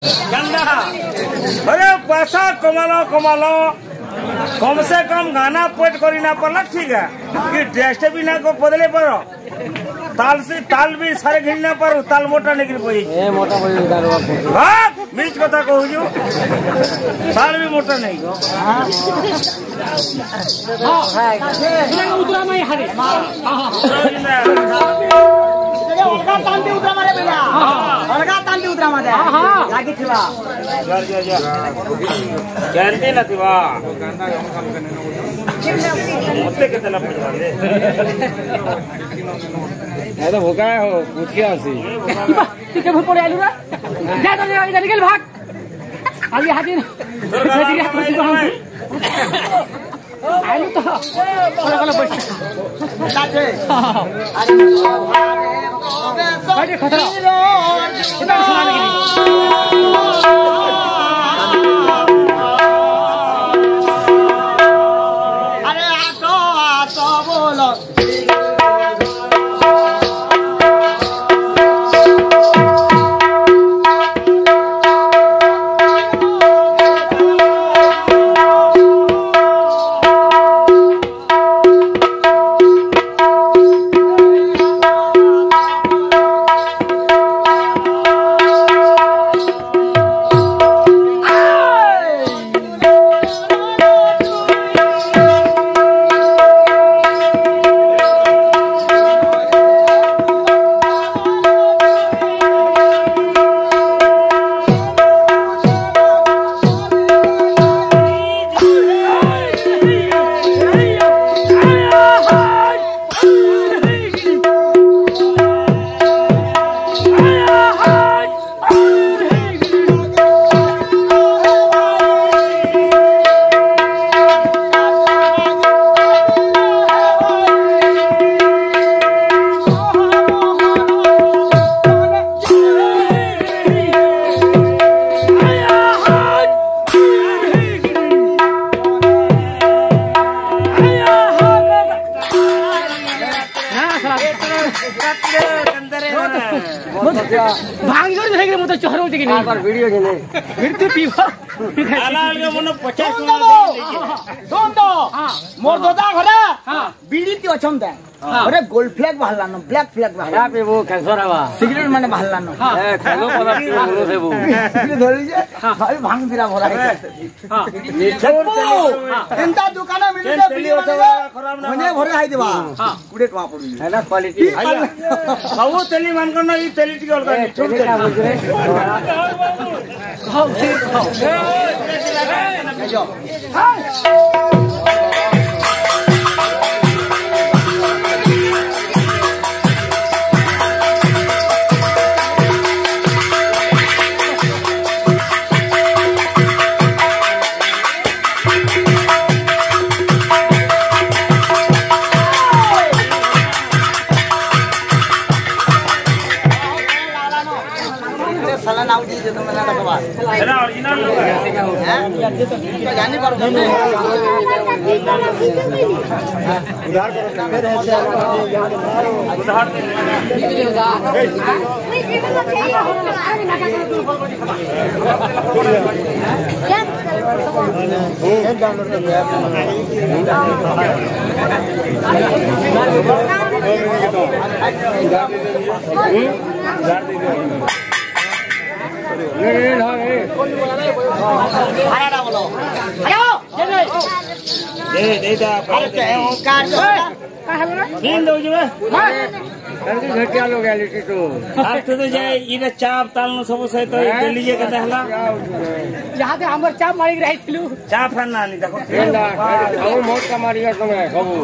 अरे पैसा कमालो कमालो कम से कम गाना पेट करी ना पड़ला ठीक है कि टेस्ट भी ना को बदले पड़ो ताल से ताल भी सारे घिलना पर ताल मोटा निकल पड़ी ए मोटा पड़ी हां बीच कथा कहू जो ताल भी मोटा नहीं हां उतरा नहीं हरे हां अलगा तांती उतरा मारे भैया अलगा तांती उतरा मारे हां लागी थिबा जा जानते ना थिबा मते केते ला पड़वा दे ए तो भूखा हो पूछ के आसी ठीक है भूख पड़े आलू रे जा तो निकल भाग आगे हाजिर आलू तो बड़ा बड़ा बैठ जाते अरे खतरा इतना सुनाने के लिए अरे आसो बोलो भांगजोर देखे मत चहरो देखे नहीं पर वीडियो के नहीं फिर तो पीवा आलाल के मन 50 सुन तो मोर दादा घरे बीड़ी ती अछम दे अरे गोल्ड फ्लैग बहला न ब्लैक फ्लैग बहला पे वो कैसर हवा सिगरेट माने बहला न ए खालो पदा बोलो से वो धरि जे भाई भांग दिरा भरा है हां इंता दुकान मिली दे बीड़ी खराब ना मने भरे हाई देबा हां कुडे टवा पड़ी है ना क्वालिटी बाबू तेली मान करना ई तेली टी अलगा छोड़ दे खाओ ठीक खाओ जो हां साला नाउ दी जो तुम ना लगवा एला ओरिजिनल है तो जाने पर उधार करो उधार दे दा तीन दो जो करके घटिया लोग एलिटी तो अर्थ तो जाए इने चाप तालनो सब सहित दिल्ली के कहला यहां पे हमर चाप मारी रही थिलु चाप फन्ना नहीं देखो और मौत का मारिया समय बाबू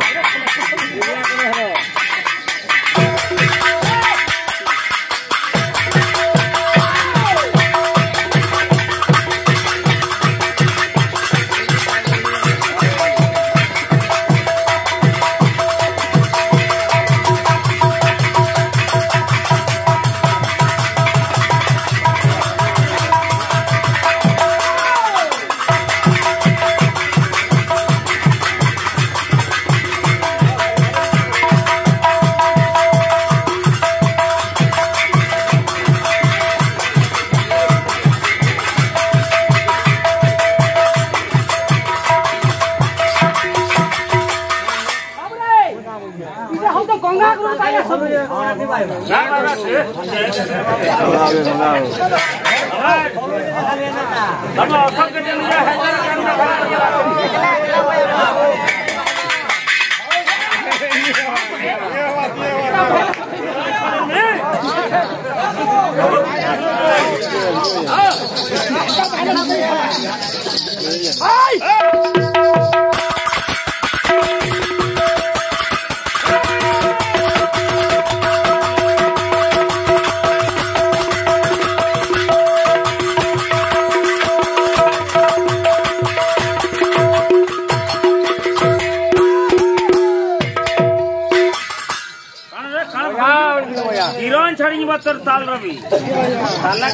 हिरोइन छड़ी बतर ताल रवि ताला